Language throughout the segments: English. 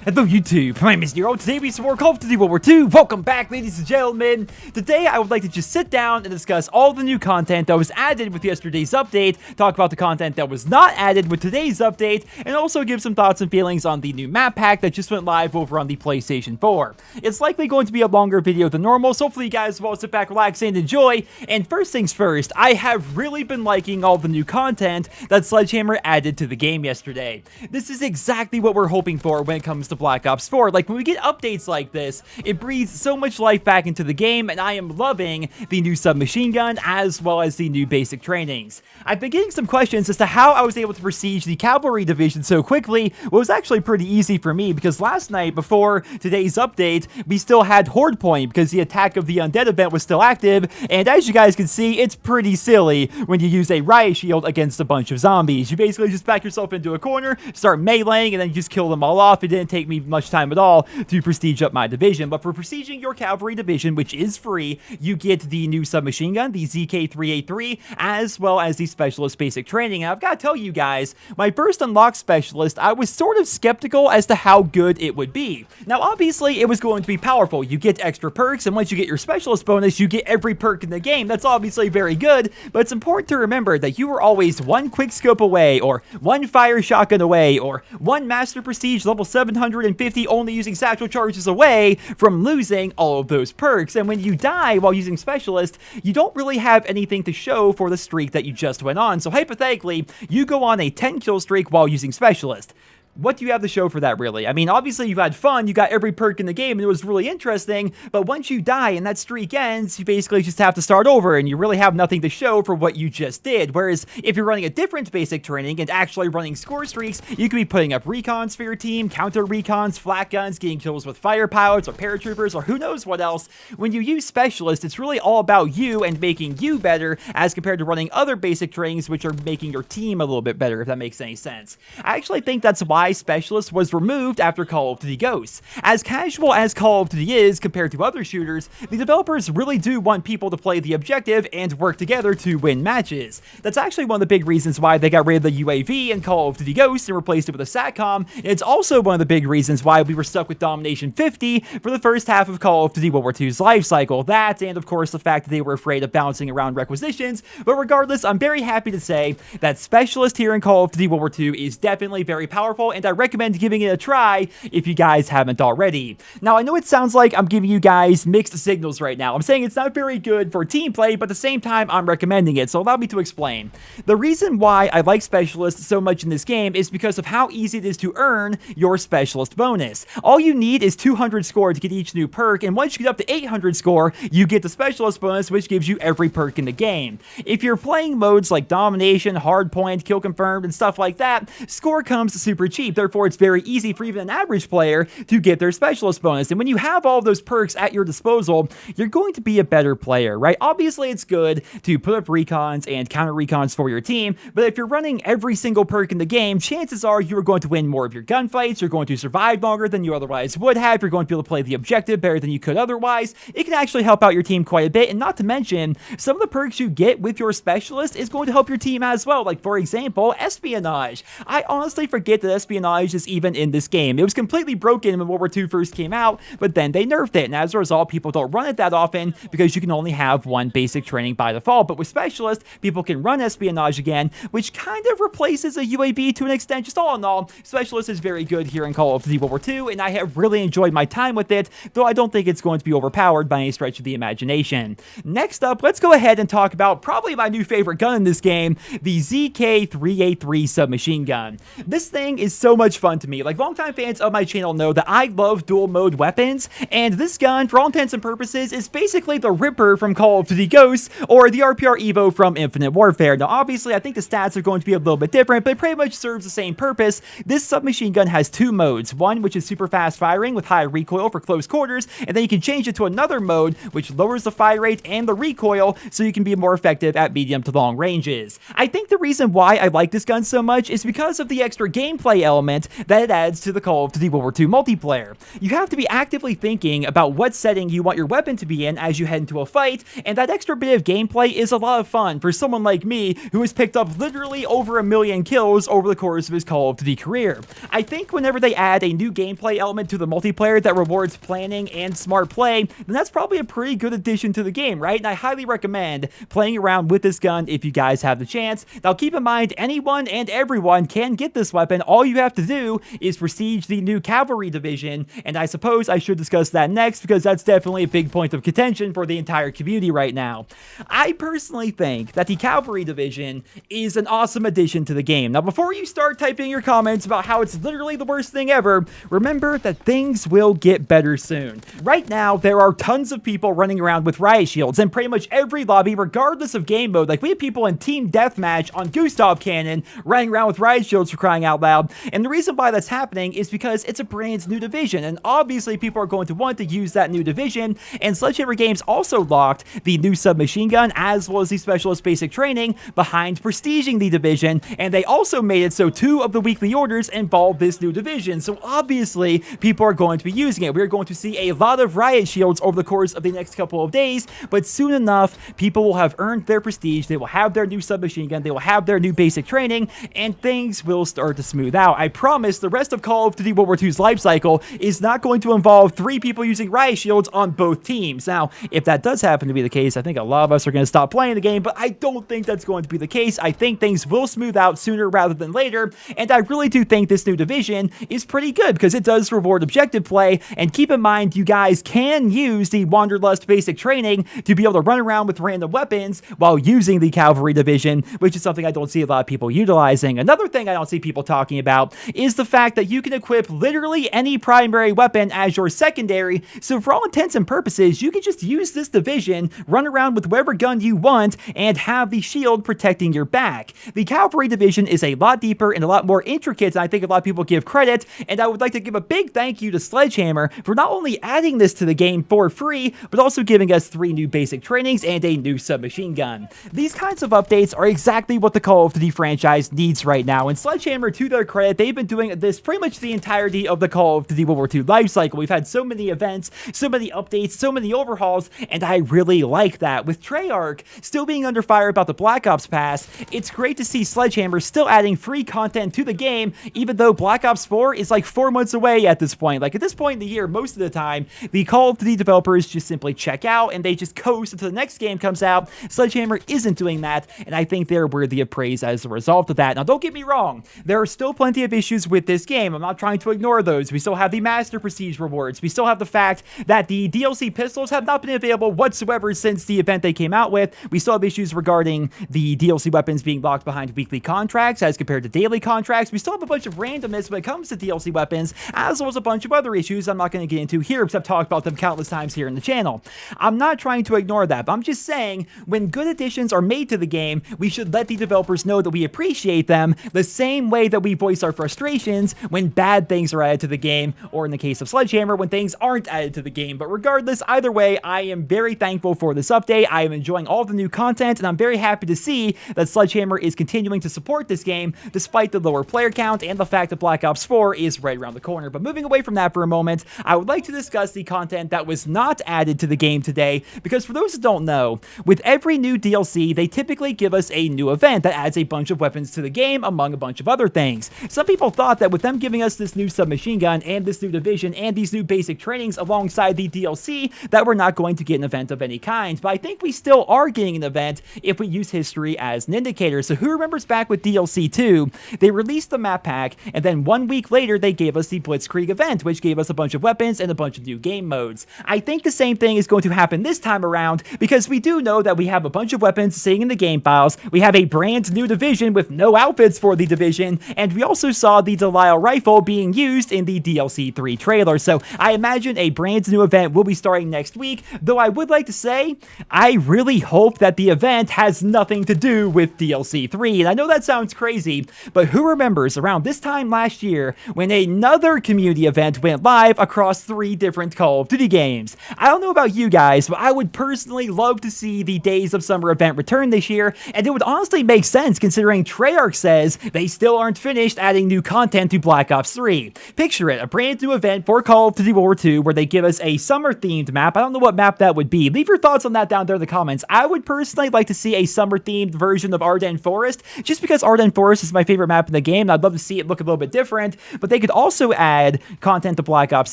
Hello YouTube, my name is Nero. Today we some more Call of Duty World War II. Welcome back, ladies and gentlemen. Today I would like to just sit down and discuss all the new content that was added with yesterday's update, talk about the content that was not added with today's update, and also give some thoughts and feelings on the new map pack that just went live over on the PlayStation 4. It's likely going to be a longer video than normal, so hopefully you guys will all sit back, relax, and enjoy. And first things first, I have really been liking all the new content that Sledgehammer added to the game yesterday. This is exactly what we're hoping for when it comes to Black Ops 4. Like, when we get updates like this, it breathes so much life back into the game, and I am loving the new submachine gun as well as the new basic trainings. I've been getting some questions as to how I was able to besiege the Cavalry division so quickly. Well, it was actually pretty easy for me because last night before today's update, we still had Horde Point because the Attack of the Undead event was still active, and as you guys can see, it's pretty silly when you use a riot shield against a bunch of zombies. You basically just back yourself into a corner, start meleeing, and then you just kill them all off. It didn't take me much time at all to prestige up my division, but for prestiging your Cavalry division, which is free, you get the new submachine gun, the ZK383, as well as the Specialist basic training. And I've got to tell you guys, my first unlocked Specialist, I was sort of skeptical as to how good it would be. Now, obviously, it was going to be powerful. You get extra perks, and once you get your Specialist bonus, you get every perk in the game. That's obviously very good, but it's important to remember that you were always one quick scope away, or one fire shotgun away, or one Master Prestige level 750 only using satchel charges away from losing all of those perks. And when you die while using Specialist, you don't really have anything to show for the streak that you just went on. So hypothetically, you go on a 10 kill streak while using Specialist. What do you have to show for that, really? I mean, obviously you had fun, you got every perk in the game, and it was really interesting, but once you die and that streak ends, you basically just have to start over, and you really have nothing to show for what you just did. Whereas, if you're running a different basic training and actually running score streaks, you could be putting up recons for your team, counter recons, flat guns, getting kills with fire pilots or paratroopers, or who knows what else. When you use Specialist, it's really all about you and making you better, as compared to running other basic trainings, which are making your team a little bit better, if that makes any sense. I actually think that's why Specialist was removed after Call of Duty Ghosts. As casual as Call of Duty is compared to other shooters, the developers really do want people to play the objective and work together to win matches. That's actually one of the big reasons why they got rid of the UAV in Call of Duty Ghosts and replaced it with a SATCOM. It's also one of the big reasons why we were stuck with Domination 50 for the first half of Call of Duty World War II's life cycle. That, and of course the fact that they were afraid of bouncing around requisitions. But regardless, I'm very happy to say that Specialist here in Call of Duty World War II is definitely very powerful, and I recommend giving it a try if you guys haven't already. Now, I know it sounds like I'm giving you guys mixed signals right now. I'm saying it's not very good for team play, but at the same time, I'm recommending it, so allow me to explain. The reason why I like Specialist so much in this game is because of how easy it is to earn your Specialist bonus. All you need is 200 score to get each new perk, and once you get up to 800 score, you get the Specialist bonus, which gives you every perk in the game. If you're playing modes like Domination, Hardpoint, Kill Confirmed, and stuff like that, score comes super cheap. Therefore, it's very easy for even an average player to get their Specialist bonus. And when you have all of those perks at your disposal, you're going to be a better player, right? Obviously, it's good to put up recons and counter recons for your team, but if you're running every single perk in the game, chances are you are going to win more of your gunfights, you're going to survive longer than you otherwise would have, you're going to be able to play the objective better than you could otherwise. It can actually help out your team quite a bit, and not to mention, some of the perks you get with your Specialist is going to help your team as well. Like, for example, Espionage. I honestly forget that Espionage is even in this game. It was completely broken when World War II first came out, but then they nerfed it, and as a result, people don't run it that often because you can only have one basic training by default. But with Specialist, people can run Espionage again, which kind of replaces a UAV to an extent. Just all in all, Specialist is very good here in Call of Duty World War II, and I have really enjoyed my time with it, though I don't think it's going to be overpowered by any stretch of the imagination. Next up, let's go ahead and talk about probably my new favorite gun in this game, the ZK383 submachine gun. This thing is so much fun to me. Like, longtime fans of my channel know that I love dual mode weapons, and this gun, for all intents and purposes, is basically the Ripper from Call of Duty Ghosts, or the RPR Evo from Infinite Warfare. Now, obviously, I think the stats are going to be a little bit different, but it pretty much serves the same purpose. This submachine gun has two modes, one which is super fast firing with high recoil for close quarters, and then you can change it to another mode which lowers the fire rate and the recoil, so you can be more effective at medium to long ranges. I think the reason why I like this gun so much is because of the extra gameplay element that it adds to the Call of Duty World War II multiplayer. You have to be actively thinking about what setting you want your weapon to be in as you head into a fight, and that extra bit of gameplay is a lot of fun for someone like me who has picked up literally over 1 million kills over the course of his Call of Duty career. I think whenever they add a new gameplay element to the multiplayer that rewards planning and smart play, then that's probably a pretty good addition to the game, right? And I highly recommend playing around with this gun if you guys have the chance. Now keep in mind, anyone and everyone can get this weapon. All you have to do is prestige the new Cavalry division, and I suppose I should discuss that next because that's definitely a big point of contention for the entire community right now. I personally think that the Cavalry division is an awesome addition to the game. Now before you start typing your comments about how it's literally the worst thing ever, remember that things will get better soon. Right now, there are tons of people running around with riot shields in pretty much every lobby, regardless of game mode. Like, we have people in Team Deathmatch on Gustav Cannon running around with riot shields, for crying out loud. And the reason why that's happening is because it's a brand new division, and obviously people are going to want to use that new division, and Sledgehammer Games also locked the new submachine gun as well as the specialist basic training behind prestiging the division, and they also made it so 2 of the weekly orders involve this new division. So obviously people are going to be using it. We're going to see a lot of riot shields over the course of the next couple of days, but soon enough people will have earned their prestige, they will have their new submachine gun, they will have their new basic training, and things will start to smooth out. I promise the rest of Call of Duty World War II's life cycle is not going to involve 3 people using riot shields on both teams. Now, if that does happen to be the case, I think a lot of us are going to stop playing the game, but I don't think that's going to be the case. I think things will smooth out sooner rather than later, and I really do think this new division is pretty good because it does reward objective play. And keep in mind, you guys can use the Wanderlust basic training to be able to run around with random weapons while using the Cavalry division, which is something I don't see a lot of people utilizing. Another thing I don't see people talking about is the fact that you can equip literally any primary weapon as your secondary. So for all intents and purposes, you can just use this division, run around with whatever gun you want, and have the shield protecting your back. The Cavalry division is a lot deeper and a lot more intricate than I think a lot of people give credit, and I would like to give a big thank you to Sledgehammer for not only adding this to the game for free, but also giving us 3 new basic trainings and a new submachine gun. These kinds of updates are exactly what the Call of Duty franchise needs right now, and Sledgehammer, to their credit, they've been doing this pretty much the entirety of the Call of Duty World War II life cycle. We've had so many events, so many updates, so many overhauls, and I really like that. With Treyarch still being under fire about the Black Ops Pass, it's great to see Sledgehammer still adding free content to the game, even though Black Ops 4 is like 4 months away at this point. Like, at this point in the year, most of the time, the Call of Duty developers just simply check out and they just coast until the next game comes out. Sledgehammer isn't doing that, and I think they're worthy of praise as a result of that. Now, don't get me wrong, there are still plenty of issues with this game. I'm not trying to ignore those. We still have the Master Prestige rewards. We still have the fact that the DLC pistols have not been available whatsoever since the event they came out with. We still have issues regarding the DLC weapons being locked behind weekly contracts as compared to daily contracts. We still have a bunch of randomness when it comes to DLC weapons, as well as a bunch of other issues I'm not going to get into here because I've talked about them countless times here in the channel. I'm not trying to ignore that, but I'm just saying when good additions are made to the game, we should let the developers know that we appreciate them the same way that we voice our frustrations when bad things are added to the game, or in the case of Sledgehammer, when things aren't added to the game. But regardless, either way, I am very thankful for this update. I am enjoying all the new content, and I'm very happy to see that Sledgehammer is continuing to support this game despite the lower player count and the fact that Black Ops 4 is right around the corner. But moving away from that for a moment, I would like to discuss the content that was not added to the game today, because for those who don't know, with every new DLC, they typically give us a new event that adds a bunch of weapons to the game, among a bunch of other things. Some people thought that with them giving us this new submachine gun and this new division and these new basic trainings alongside the DLC, that we're not going to get an event of any kind, but I think we still are getting an event if we use history as an indicator. So who remembers back with DLC 2, they released the map pack, and then 1 week later they gave us the Blitzkrieg event, which gave us a bunch of weapons and a bunch of new game modes. I think the same thing is going to happen this time around, because we do know that we have a bunch of weapons sitting in the game files, we have a brand new division with no outfits for the division, and we also saw the Delisle rifle being used in the DLC 3 trailer. So I imagine a brand new event will be starting next week, though I would like to say, I really hope that the event has nothing to do with DLC 3. And I know that sounds crazy, but who remembers around this time last year when another community event went live across 3 different Call of Duty games? I don't know about you guys, but I would personally love to see the Days of Summer event return this year, and it would honestly make sense considering Treyarch says they still aren't finished adding adding new content to Black Ops 3. Picture it, a brand new event for Call of Duty World War II where they give us a summer-themed map. I don't know what map that would be. Leave your thoughts on that down there in the comments. I would personally like to see a summer-themed version of Ardennes Forest, just because Ardennes Forest is my favorite map in the game, and I'd love to see it look a little bit different, but they could also add content to Black Ops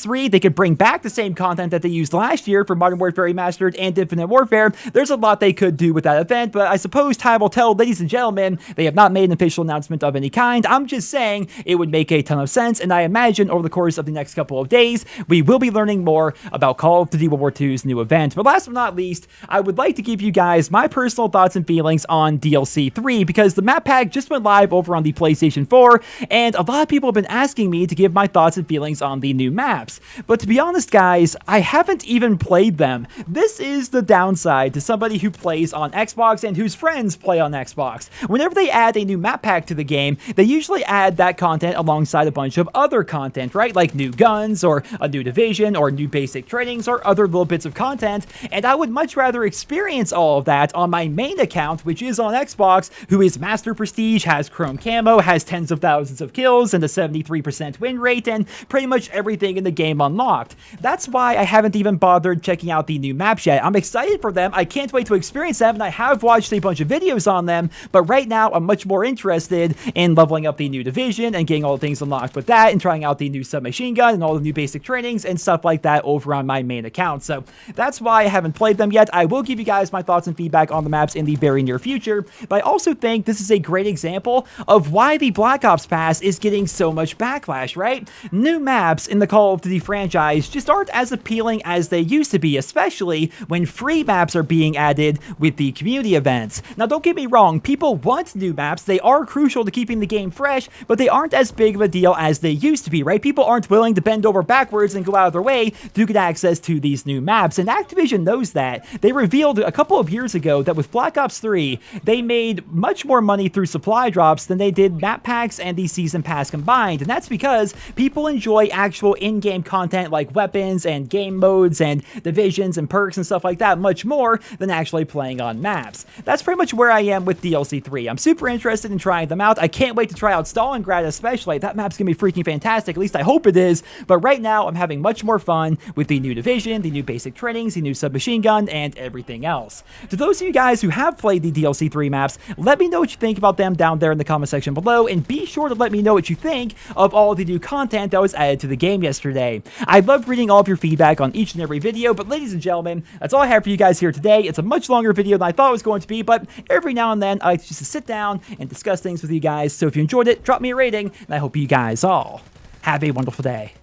3. They could bring back the same content that they used last year for Modern Warfare Remastered and Infinite Warfare. There's a lot they could do with that event, but I suppose time will tell. Ladies and gentlemen, they have not made an official announcement of any kind. I'm just saying it would make a ton of sense, and I imagine over the course of the next couple of days, we will be learning more about Call of Duty World War II's new event. But last but not least, I would like to give you guys my personal thoughts and feelings on DLC 3, because the map pack just went live over on the PlayStation 4, and a lot of people have been asking me to give my thoughts and feelings on the new maps. But to be honest, guys, I haven't even played them. This is the downside to somebody who plays on Xbox and whose friends play on Xbox. Whenever they add a new map pack to the game, they usually add that content alongside a bunch of other content, right? Like new guns, or a new division, or new basic trainings, or other little bits of content, and I would much rather experience all of that on my main account, which is on Xbox, who is Master Prestige, has Chrome Camo, has tens of thousands of kills, and a 73% win rate, and pretty much everything in the game unlocked. That's why I haven't even bothered checking out the new maps yet. I'm excited for them, I can't wait to experience them, and I have watched a bunch of videos on them, but right now I'm much more interested in leveling up the new division and getting all the things unlocked with that, and trying out the new submachine gun and all the new basic trainings and stuff like that over on my main account. So that's why I haven't played them yet. I will give you guys my thoughts and feedback on the maps in the very near future, but I also think this is a great example of why the Black Ops Pass is getting so much backlash, right? New maps in the Call of Duty franchise just aren't as appealing as they used to be, especially when free maps are being added with the community events. Now, don't get me wrong, people want new maps. They are crucial to keeping the game fresh, but they aren't as big of a deal as they used to be, right? People aren't willing to bend over backwards and go out of their way to get access to these new maps, and Activision knows that. They revealed a couple of years ago that with Black Ops 3, they made much more money through supply drops than they did map packs and the season pass combined, and that's because people enjoy actual in-game content like weapons and game modes and divisions and perks and stuff like that much more than actually playing on maps. That's pretty much where I am with DLC 3. I'm super interested in trying them out. I can't wait to try out Stalingrad especially. That map's gonna be freaking fantastic, at least I hope it is, but right now I'm having much more fun with the new division, the new basic trainings, the new submachine gun, and everything else. To those of you guys who have played the DLC 3 maps, let me know what you think about them down there in the comment section below, and be sure to let me know what you think of all the new content that was added to the game yesterday. I love reading all of your feedback on each and every video, but ladies and gentlemen, that's all I have for you guys here today. It's a much longer video than I thought it was going to be, but every now and then I like just to sit down and discuss things with you guys, so if you enjoyed it, drop me a rating, and I hope you guys all have a wonderful day.